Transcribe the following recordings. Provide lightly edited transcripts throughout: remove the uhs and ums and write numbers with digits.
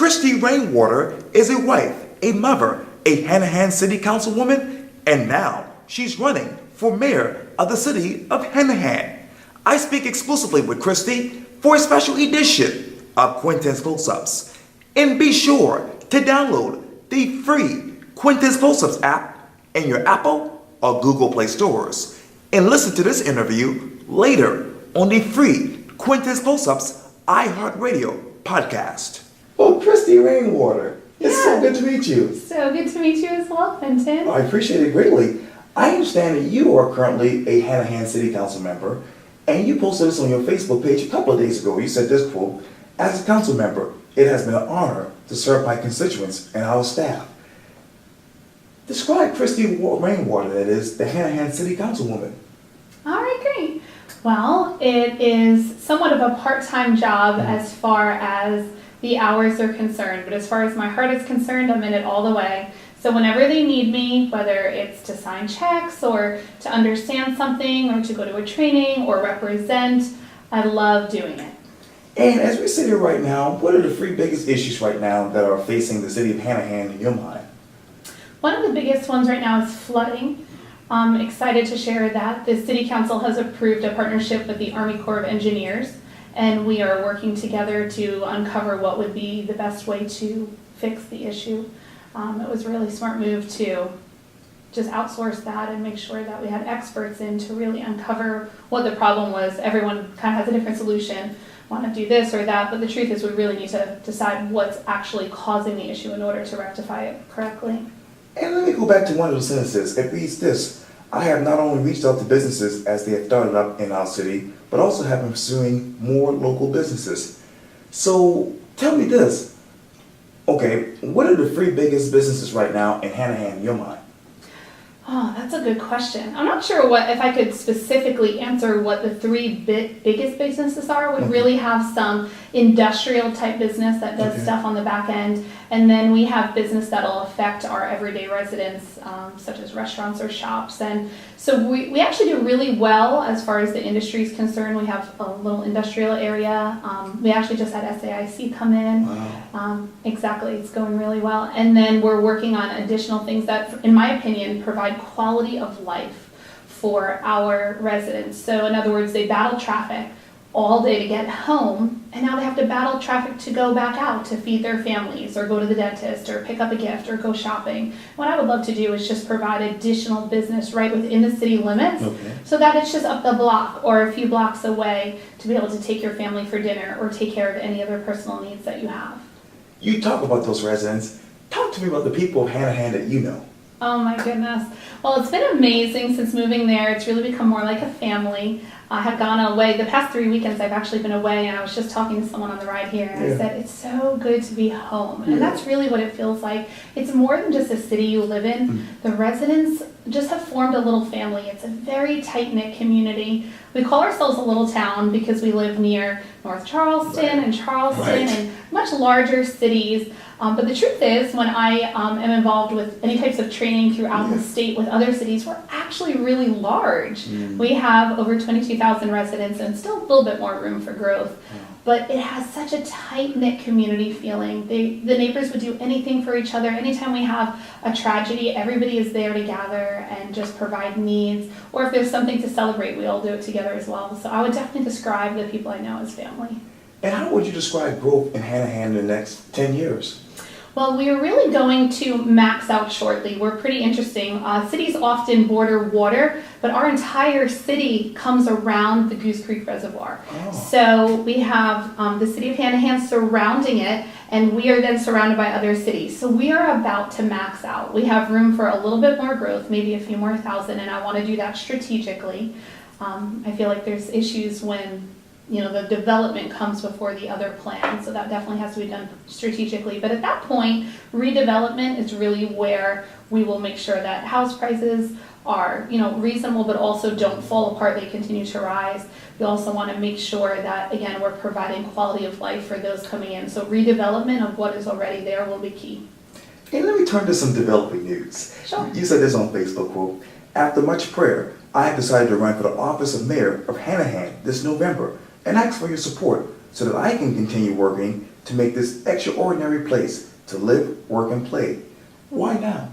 Christie Rainwater is a wife, a mother, a Hanahan City Councilwoman, and now she's running for mayor of the city of Hanahan. I speak exclusively with Christie for a special edition of Quintin's Close-Ups. And be sure to download the free Quintin's Close-Ups app in your Apple or Google Play stores. And listen to this interview later on the free Quintin's Close-Ups iHeartRadio podcast. Oh, Christie Rainwater, it's so good to meet you. So good to meet you as well, Quintin. I appreciate it greatly. I understand that you are currently a Hanahan City Council member, and you posted this on your Facebook page a couple of days ago. You said this quote, "As a council member, it has been an honor to serve my constituents and our staff." Describe Christie Rainwater, that is, the Hanahan City Councilwoman. All right, great. Well, it is somewhat of a part-time job as far as the hours are concerned, but as far as my heart is concerned, I'm in it all the way. So whenever they need me, whether it's to sign checks or to understand something or to go to a training or represent, I love doing it. And as we sit here right now, what are the three biggest issues right now that are facing the city of Hanahan in your mind? One of the biggest ones right now is flooding. I'm excited to share that the City Council has approved a partnership with the Army Corps of Engineers, and we are working together to uncover what would be the best way to fix the issue. It was a really smart move to just outsource that and make sure that we had experts in to really uncover what the problem was. Everyone kind of has a different solution, want to do this or that, but the truth is we really need to decide what's actually causing the issue in order to rectify it correctly. And let me go back to one of those sentences. It reads this: I have not only reached out to businesses as they have started up in our city, but also have been pursuing more local businesses. So tell me this. Okay, what are the three biggest businesses right now in Hanahan in your mind? Oh, that's a good question. I'm not sure if I could specifically answer what the three biggest businesses are. We really have some industrial type business that does stuff on the back end, and then we have business that'll affect our everyday residents, such as restaurants or shops. And so we actually do really well as far as the industry is concerned. We have a little industrial area. We actually just had SAIC come in. Wow. Exactly, it's going really well. And then we're working on additional things that, in my opinion, provide quality of life for our residents. So in other words, they battle traffic all day to get home, and now they have to battle traffic to go back out to feed their families or go to the dentist or pick up a gift or go shopping. What I would love to do is just provide additional business right within the city limits, so that it's just up the block or a few blocks away to be able to take your family for dinner or take care of any other personal needs that you have. You talk about those residents. Talk to me about the people of Hanahan that you know. Oh my goodness. Well, it's been amazing since moving there. It's really become more like a family. I have gone away. The past 3 weekends I've actually been away, and I was just talking to someone on the ride here, and I said, it's so good to be home. And that's really what it feels like. It's more than just a city you live in. The residents just have formed a little family. It's a very tight-knit community. We call ourselves a little town because we live near North Charleston and Charleston and much larger cities. But the truth is, when I am involved with any types of training throughout the state with other cities, we're actually really large. We have over 22,000 residents and still a little bit more room for growth. But it has such a tight-knit community feeling. The neighbors would do anything for each other. Anytime we have a tragedy, everybody is there to gather and just provide needs. Or if there's something to celebrate, we all do it together as well. So I would definitely describe the people I know as family. And how would you describe growth in Hanahan in the next 10 years? Well, we are really going to max out shortly. We're pretty interesting. Cities often border water, but our entire city comes around the Goose Creek Reservoir. So we have the city of Hanahan surrounding it, and we are then surrounded by other cities. So we are about to max out. We have room for a little bit more growth, maybe a few more thousand, and I want to do that strategically. I feel like there's issues when the development comes before the other plan, so that definitely has to be done strategically. But at that point, redevelopment is really where we will make sure that house prices are, reasonable, but also don't fall apart. They continue to rise. We also want to make sure that, again, we're providing quality of life for those coming in. So redevelopment of what is already there will be key. And let me turn to some developing news. Sure. You said this on Facebook, quote, "After much prayer, I have decided to run for the office of mayor of Hanahan this November and ask for your support so that I can continue working to make this extraordinary place to live, work, and play? Why now?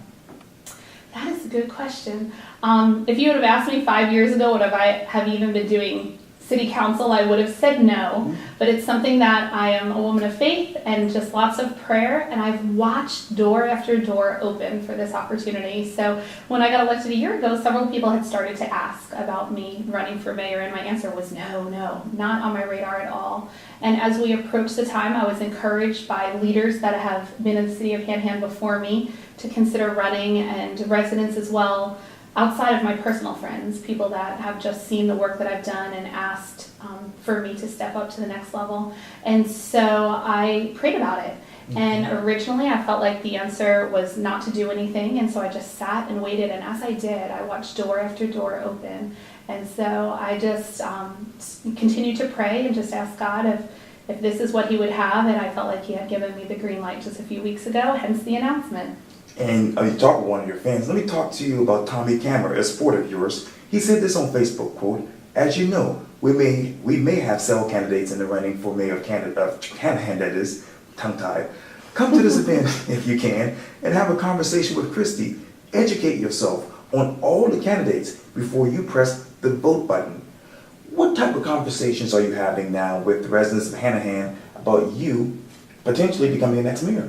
That is a good question. If you would have asked me 5 years ago, would I have even been doing city council, I would have said no. But it's something that I am a woman of faith and just lots of prayer, and I've watched door after door open for this opportunity. So when I got elected a year ago, several people had started to ask about me running for mayor, and my answer was no, not on my radar at all. And as we approached the time, I was encouraged by leaders that have been in the city of Hanahan before me to consider running, and residents as well, outside of my personal friends, people that have just seen the work that I've done and asked for me to step up to the next level. And so I prayed about it. And originally I felt like the answer was not to do anything, and so I just sat and waited, and as I did, I watched door after door open. And so I just continued to pray and just ask God if this is what he would have, and I felt like he had given me the green light just a few weeks ago, hence the announcement. And you talk with one of your fans. Let me talk to you about Tommy Cameron, a sport of yours. He said this on Facebook, quote, "As you know, we may have several candidates in the running for mayor of Hanahan, that is, tongue-tied. Come to this event if you can and have a conversation with Christie. Educate yourself on all the candidates before you press the vote button." What type of conversations are you having now with the residents of Hanahan about you potentially becoming the next mayor?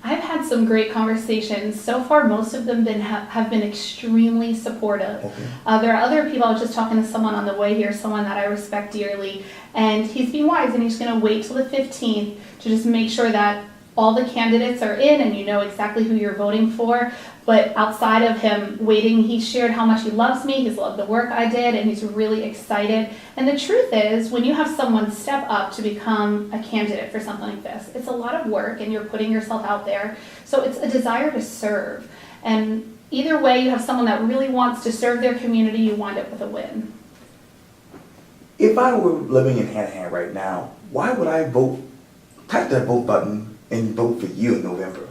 I've had some great conversations. So far, most of them have been extremely supportive. Okay. There are other people. I was just talking to someone on the way here, someone that I respect dearly, and he's being wise, and he's going to wait till the 15th to just make sure that all the candidates are in and you know exactly who you're voting for. But outside of him waiting, he shared how much he loves me, he's loved the work I did, and he's really excited. And the truth is, when you have someone step up to become a candidate for something like this, it's a lot of work and you're putting yourself out there. So it's a desire to serve. And either way, you have someone that really wants to serve their community, you wind up with a win. If I were living in Hanahan right now, why would I tap that vote button and vote for you in November?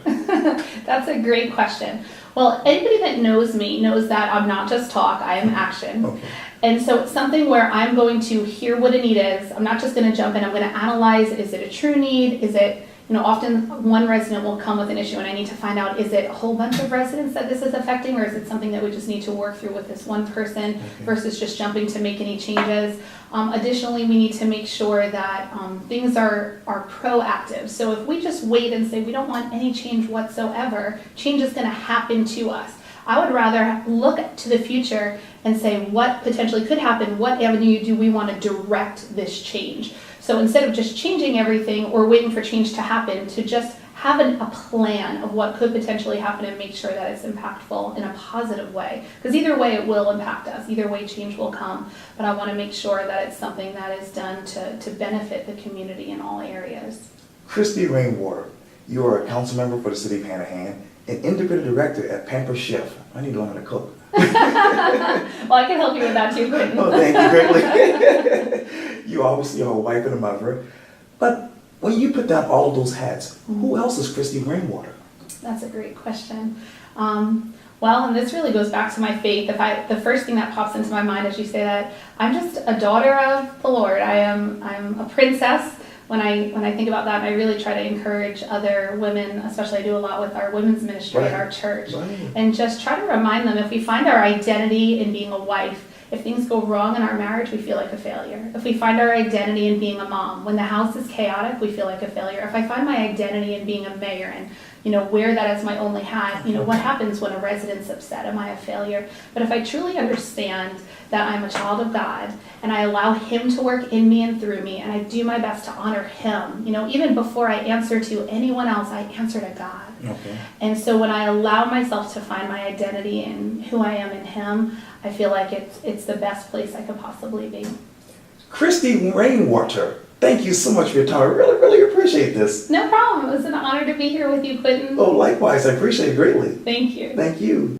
That's a great question. Well, anybody that knows me knows that I'm not just talk, I am action. Okay. And so it's something where I'm going to hear what a need is. I'm not just going to jump in, I'm going to analyze, is it a true need? Is it, often one resident will come with an issue and I need to find out, is it a whole bunch of residents that this is affecting, or is it something that we just need to work through with this one person versus just jumping to make any changes? Additionally, we need to make sure that things are proactive. So if we just wait and say we don't want any change whatsoever, change is going to happen to us. I would rather look to the future and say what potentially could happen, what avenue do we want to direct this change. So instead of just changing everything or waiting for change to happen, to just have a plan of what could potentially happen and make sure that it's impactful in a positive way. Because either way it will impact us, either way change will come, but I want to make sure that it's something that is done to benefit the community in all areas. Christie Rainwater, you are a council member for the city of Hanahan, an independent director at Pamper Chef. I need to learn how to cook. Well, I can help you with that too, Quintin. Oh, thank you greatly. You obviously are a wife and a mother, but when you put down all of those hats, who else is Christie Rainwater? That's a great question. Well, and this really goes back to my faith. The first thing that pops into my mind as you say that, I'm just a daughter of the Lord. I'm a princess. When I think about that, I really try to encourage other women, especially I do a lot with our women's ministry at our church, and just try to remind them, if we find our identity in being a wife, if things go wrong in our marriage, we feel like a failure. If we find our identity in being a mom, when the house is chaotic, we feel like a failure. If I find my identity in being a mayor and wear that as my only hat, what happens when a resident's upset? Am I a failure? But if I truly understand that I'm a child of God and I allow him to work in me and through me, and I do my best to honor him, even before I answer to anyone else, I answer to God. Okay. And so when I allow myself to find my identity in who I am in him, I feel like it's the best place I could possibly be. Christie Rainwater, thank you so much for your time. I really, really appreciate this. No problem. It was an honor to be here with you, Quintin. Oh, likewise. I appreciate it greatly. Thank you. Thank you.